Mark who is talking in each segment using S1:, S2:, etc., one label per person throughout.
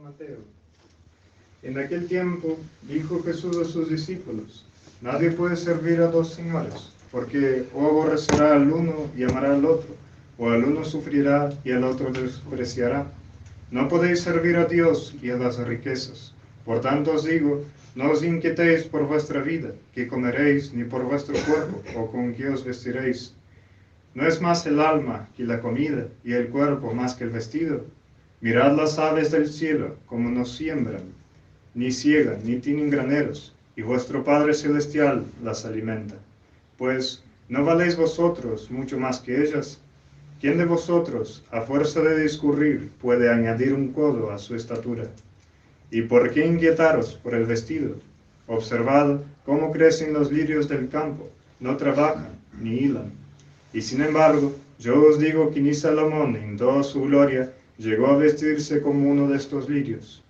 S1: Mateo. En aquel tiempo dijo Jesús a sus discípulos: nadie puede servir a dos señores, porque o aborrecerá al uno y amará al otro, o al uno sufrirá y al otro despreciará. No podéis servir a Dios y a las riquezas. Por tanto os digo, no os inquietéis por vuestra vida, qué comeréis, ni por vuestro cuerpo, o con qué os vestiréis. ¿No es más el alma que la comida, y el cuerpo más que el vestido? Mirad las aves del cielo, como no siembran, ni ciegan, ni tienen graneros, y vuestro Padre Celestial las alimenta. Pues, ¿no valéis vosotros mucho más que ellas? ¿Quién de vosotros, a fuerza de discurrir, puede añadir un codo a su estatura? ¿Y por qué inquietaros por el vestido? Observad cómo crecen los lirios del campo, no trabajan, ni hilan. Y sin embargo, yo os digo que ni Salomón, en toda su gloria, llegó a vestirse como uno de estos lirios.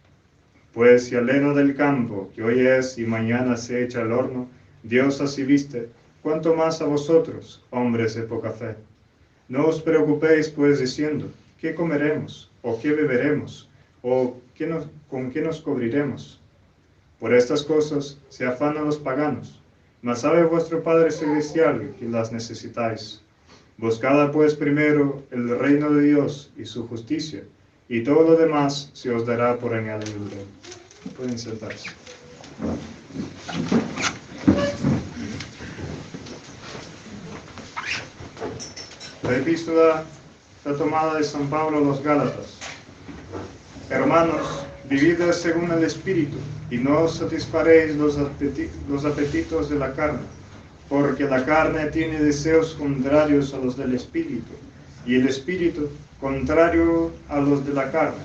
S1: Pues si al heno del campo, que hoy es y mañana se echa al horno, Dios así viste, cuánto más a vosotros, hombres de poca fe. No os preocupéis pues diciendo, ¿qué comeremos? ¿O qué beberemos? ¿O con qué nos cubriremos? Por estas cosas se afanan los paganos, mas sabe vuestro Padre Celestial que las necesitáis. Buscad pues primero el reino de Dios y su justicia, y todo lo demás se os dará por añadidura. Pueden sentarse. La epístola está tomada de San Pablo a los Gálatas. Hermanos, vivid según el Espíritu, y no os satisfaréis los apetitos de la carne, porque la carne tiene deseos contrarios a los del Espíritu, y el Espíritu contrario a los de la carne.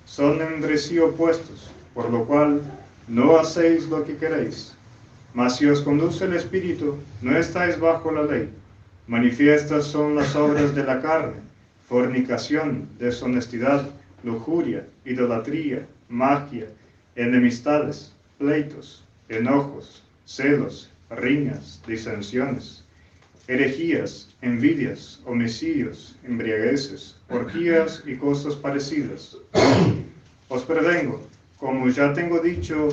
S1: Son entre sí opuestos, por lo cual no hacéis lo que queréis. Mas si os conduce el Espíritu, no estáis bajo la ley. Manifiestas son las obras de la carne: fornicación, deshonestidad, lujuria, idolatría, magia, enemistades, pleitos, enojos, celos, riñas, disensiones, herejías, envidias, homicidios, embriagueces, orgías y cosas parecidas. Os prevengo, como ya tengo dicho,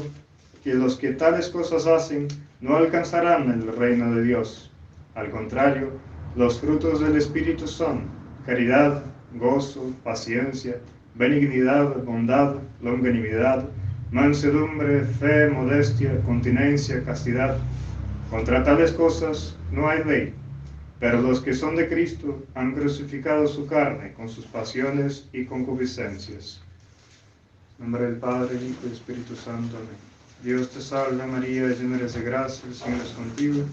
S1: que los que tales cosas hacen no alcanzarán el reino de Dios. Al contrario, los frutos del Espíritu son caridad, gozo, paciencia, benignidad, bondad, longanimidad, mansedumbre, fe, modestia, continencia, castidad. Contra tales cosas no hay ley, pero los que son de Cristo han crucificado su carne con sus pasiones y concupiscencias. En nombre del Padre, Hijo y Espíritu Santo. Amén. Dios te salve María, llena eres de gracia, el Señor es contigo.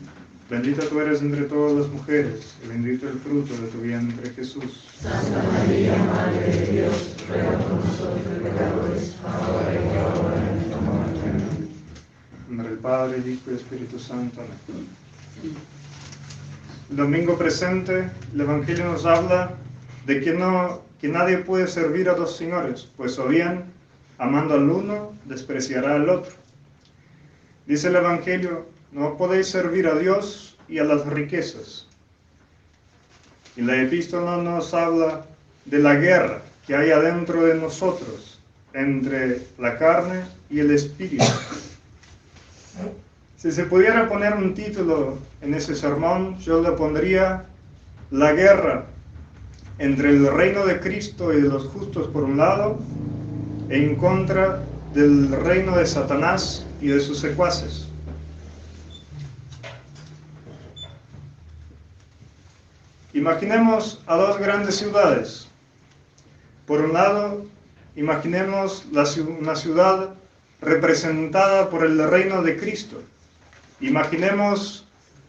S1: Bendita tú eres entre todas las mujeres, y bendito el fruto de tu vientre, Jesús.
S2: Santa María, Madre de Dios, ruega por nosotros pecadores, ahora y en la hora de nuestra muerte. Amén.
S1: En nombre del Padre, el Hijo y el Espíritu Santo. Amén. El domingo presente, el Evangelio nos habla de que nadie puede servir a dos señores, pues o bien, amando al uno, despreciará al otro. Dice el Evangelio: no podéis servir a Dios y a las riquezas. Y la epístola nos habla de la guerra que hay adentro de nosotros, entre la carne y el espíritu. Si se pudiera poner un título en ese sermón, yo le pondría: la guerra entre el reino de Cristo y de los justos por un lado, en contra del reino de Satanás y de sus secuaces. Imaginemos a dos grandes ciudades. Por un lado, imaginemos una ciudad representada por el reino de Cristo. Imaginemos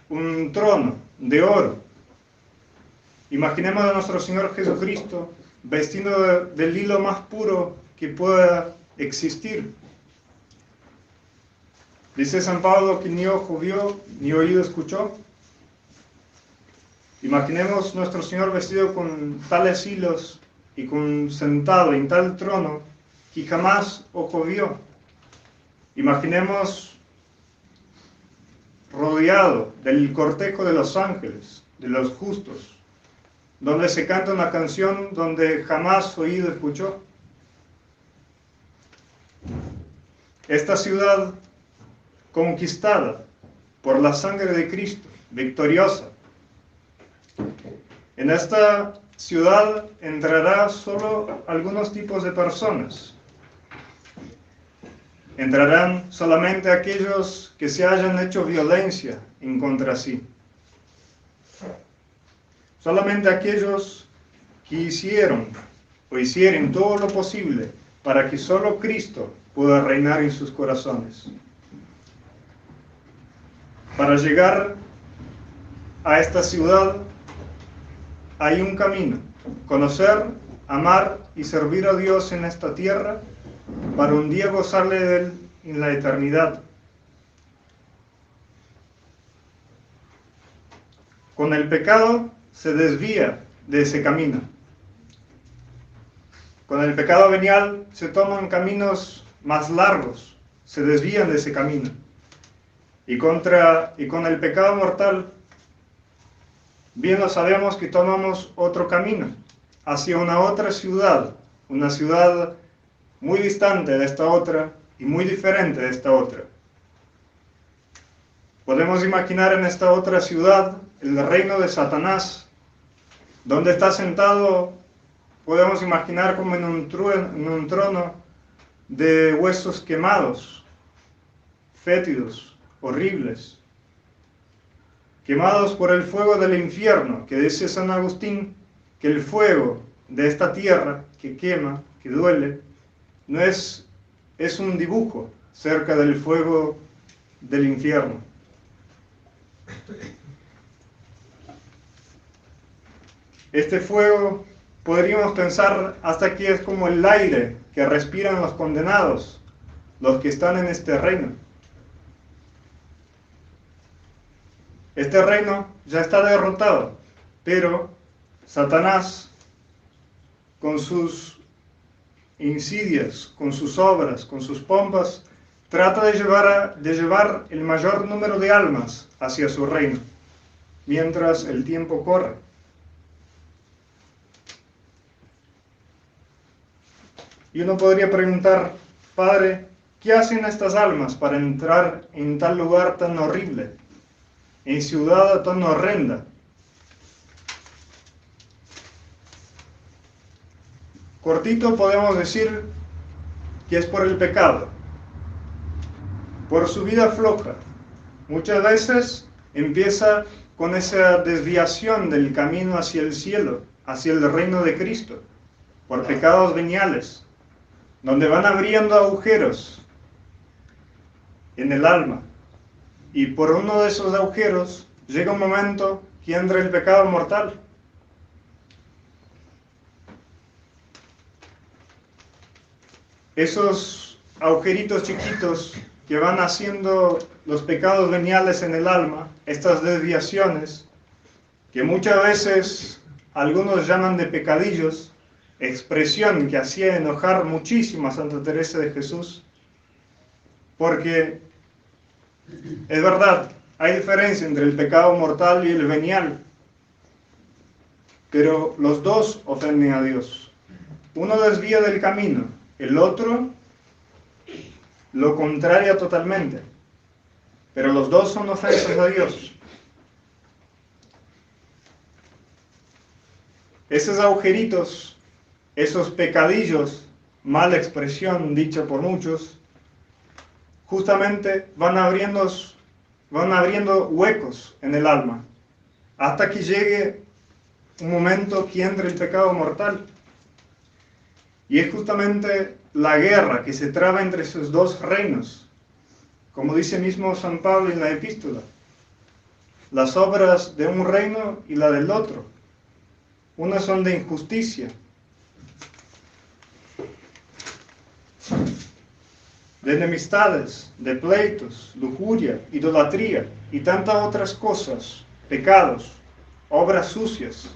S1: un trono de oro. Imaginemos a nuestro Señor Jesucristo vestido del hilo más puro que pueda existir. Dice San Pablo que ni ojo vio, ni oído escuchó. Imaginemos nuestro Señor vestido con tales hilos y sentado en tal trono que jamás ojo vio. Imaginemos rodeado del cortejo de los ángeles, de los justos, donde se canta una canción donde jamás oído escuchó. esta ciudad conquistada por la sangre de Cristo, victoriosa. En esta ciudad entrará solo algunos tipos de personas. Entrarán solamente aquellos que se hayan hecho violencia en contra sí. Solamente aquellos que hicieron o hicieron todo lo posible para que solo Cristo pueda reinar en sus corazones. Para llegar a esta ciudad hay un camino: conocer, amar y servir a Dios en esta tierra, para un día gozarle de Él en la eternidad. Con el pecado se desvía de ese camino. Con el pecado venial se toman caminos más largos, se desvían de ese camino. Y con el pecado mortal, bien lo sabemos que tomamos otro camino, hacia una otra ciudad, una ciudad muy distante de esta otra y muy diferente de esta otra. Podemos imaginar en esta otra ciudad el reino de Satanás, donde está sentado, podemos imaginar como en un trono de huesos quemados, fétidos, horribles, quemados por el fuego del infierno, que dice San Agustín que el fuego de esta tierra que quema, que duele, no es un dibujo cerca del fuego del infierno. Este fuego podríamos pensar hasta que es como el aire que respiran los condenados, los que están en este reino. Este reino ya está derrotado, pero Satanás, con sus insidias, con sus obras, con sus pompas, trata de llevar el mayor número de almas hacia su reino, mientras el tiempo corre. Y uno podría preguntar: Padre, ¿qué hacen estas almas para entrar en tal lugar tan horrible, en ciudad tan horrenda? Cortito podemos decir que es por el pecado, por su vida floja. Muchas veces empieza con esa desviación del camino hacia el cielo, hacia el reino de Cristo, por pecados veniales, donde van abriendo agujeros en el alma. Y por uno de esos agujeros llega un momento que entra el pecado mortal. Esos agujeritos chiquitos que van haciendo los pecados veniales en el alma, estas desviaciones, que muchas veces algunos llaman de pecadillos, expresión que hacía enojar muchísimo a Santa Teresa de Jesús, porque es verdad, hay diferencia entre el pecado mortal y el venial, pero los dos ofenden a Dios. Uno desvía del camino, el otro lo contraria totalmente, pero los dos son ofensas a Dios. Esos agujeritos, esos pecadillos, mala expresión dicha por muchos, justamente van abriendo huecos en el alma, hasta que llegue un momento que entre el pecado mortal. Y es justamente la guerra que se traba entre esos dos reinos, como dice mismo San Pablo en la epístola: las obras de un reino y la del otro. Unas son de injusticia, de enemistades, de pleitos, lujuria, idolatría y tantas otras cosas, pecados, obras sucias.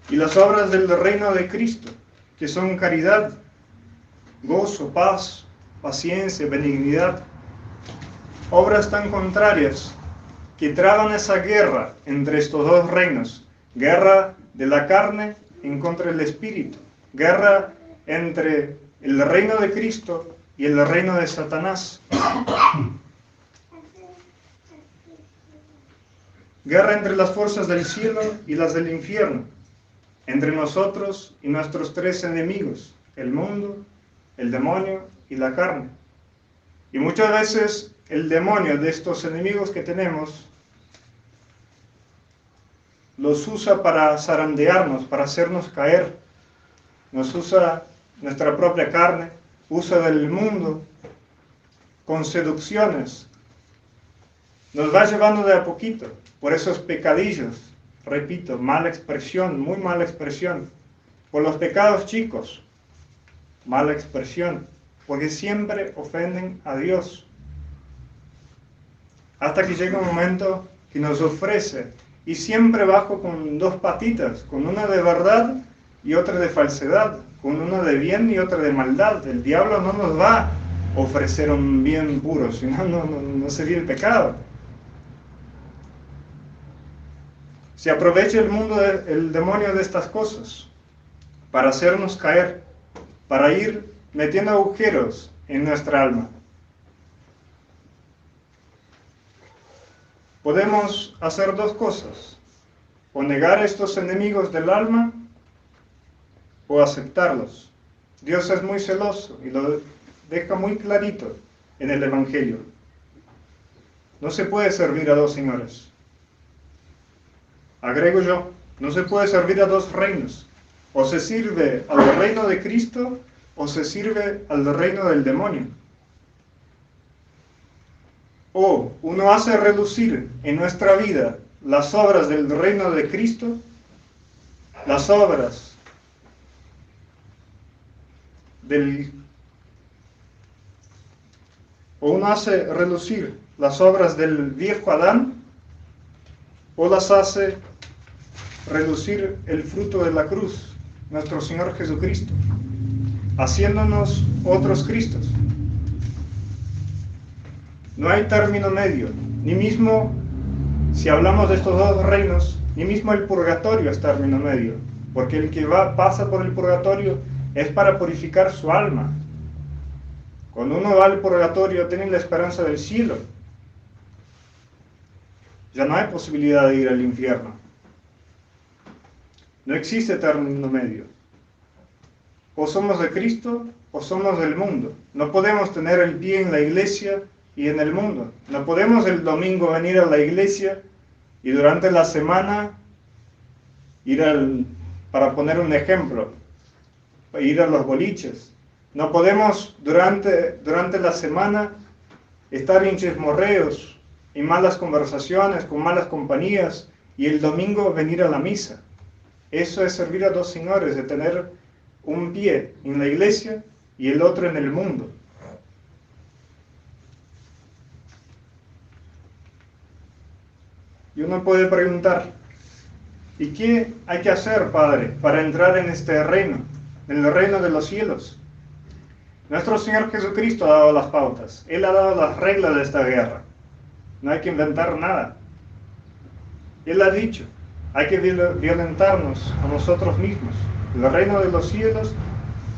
S1: Y las obras del reino de Cristo, que son caridad, gozo, paz, paciencia, benignidad, obras tan contrarias que traban esa guerra entre estos dos reinos, guerra de la carne en contra del espíritu, guerra entre el reino de Cristo y el reino de Satanás. Guerra entre las fuerzas del cielo y las del infierno, entre nosotros y nuestros tres enemigos, el mundo, el demonio y la carne. Y muchas veces el demonio de estos enemigos que tenemos los usa para zarandearnos, para hacernos caer. Nos usa nuestra propia carne, usa del mundo con seducciones. Nos va llevando de a poquito por esos pecadillos, repito, mala expresión, muy mala expresión, por los pecados chicos, mala expresión, porque siempre ofenden a Dios. Hasta que llega un momento que nos ofrece, y siempre bajo con dos patitas, con una de verdad y otra de falsedad, con una de bien y otra de maldad. El diablo no nos va a ofrecer un bien puro, sino no sería el pecado. Se aprovecha el demonio de estas cosas para hacernos caer, para ir metiendo agujeros en nuestra alma. Podemos hacer dos cosas: o negar a estos enemigos del alma o aceptarlos. Dios es muy celoso y lo deja muy clarito en el Evangelio. No se puede servir a dos señores. Agrego yo, no se puede servir a dos reinos. O se sirve al reino de Cristo o se sirve al reino del demonio. O uno hace relucir en nuestra vida las obras del reino de Cristo, las obras o uno hace relucir las obras del viejo Adán, o las hace relucir el fruto de la cruz, nuestro Señor Jesucristo, haciéndonos otros Cristos. No hay término medio, ni mismo, si hablamos de estos dos reinos, ni mismo el purgatorio es término medio, porque el que pasa por el purgatorio es para purificar su alma. Cuando uno va al purgatorio tiene la esperanza del cielo. Ya no hay posibilidad de ir al infierno. No existe término medio. O somos de Cristo o somos del mundo. No podemos tener el pie en la iglesia y en el mundo. No podemos el domingo venir a la iglesia y durante la semana para poner un ejemplo, ir a los boliches. No podemos durante la semana estar en chismorreos, en malas conversaciones, con malas compañías, y el domingo venir a la misa. Eso es servir a dos señores, de tener un pie en la iglesia y el otro en el mundo. Y uno puede preguntar, ¿y qué hay que hacer, Padre, para entrar en este reino, en el reino de los cielos? Nuestro Señor Jesucristo ha dado las pautas. Él ha dado las reglas de esta guerra. No hay que inventar nada. Él ha dicho, hay que violentarnos a nosotros mismos. El reino de los cielos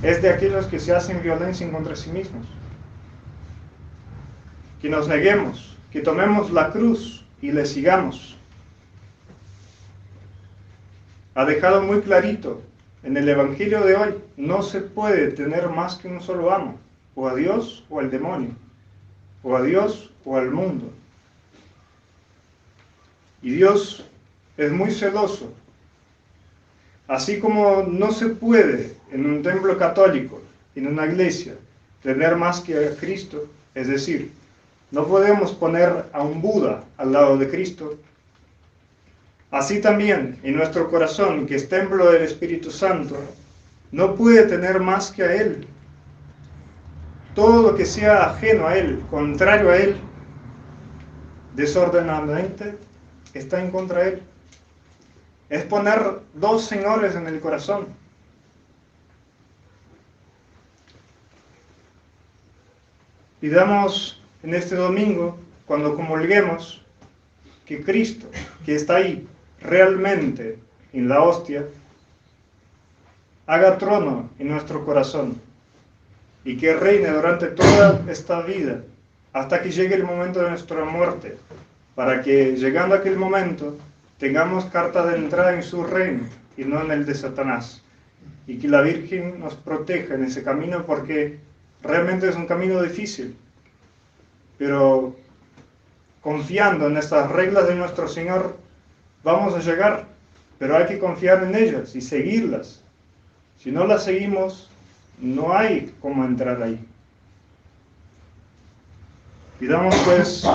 S1: es de aquellos que se hacen violencia contra sí mismos. Que nos neguemos, que tomemos la cruz y le sigamos. Ha dejado muy clarito en el Evangelio de hoy, no se puede tener más que un solo amo, o a Dios o al demonio, o a Dios o al mundo. Y Dios es muy celoso. Así como no se puede en un templo católico, en una iglesia, tener más que a Cristo, es decir, no podemos poner a un Buda al lado de Cristo. Así también en nuestro corazón, que es templo del Espíritu Santo, no puede tener más que a Él. Todo lo que sea ajeno a Él, contrario a Él, desordenadamente, está en contra de Él. Es poner dos señores en el corazón. Pidamos en este domingo, cuando comulguemos, que Cristo, que está ahí realmente en la hostia, haga trono en nuestro corazón. y que reine durante toda esta vida, hasta que llegue el momento de nuestra muerte, para que llegando a aquel momento tengamos carta de entrada en su reino y no en el de Satanás, y que la Virgen nos proteja en ese camino, porque realmente es un camino difícil, pero confiando en estas reglas de nuestro Señor vamos a llegar, pero hay que confiar en ellas y seguirlas. Si no las seguimos, no hay cómo entrar ahí. Pidamos pues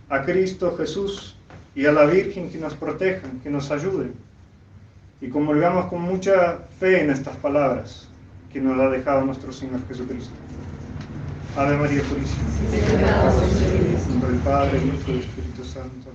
S1: a Cristo Jesús y a la Virgen que nos protejan, que nos ayuden, y comulgamos con mucha fe en estas palabras que nos ha dejado nuestro Señor Jesucristo. Ave María Purísima. En nombre del Padre, del Hijo y del Espíritu Santo.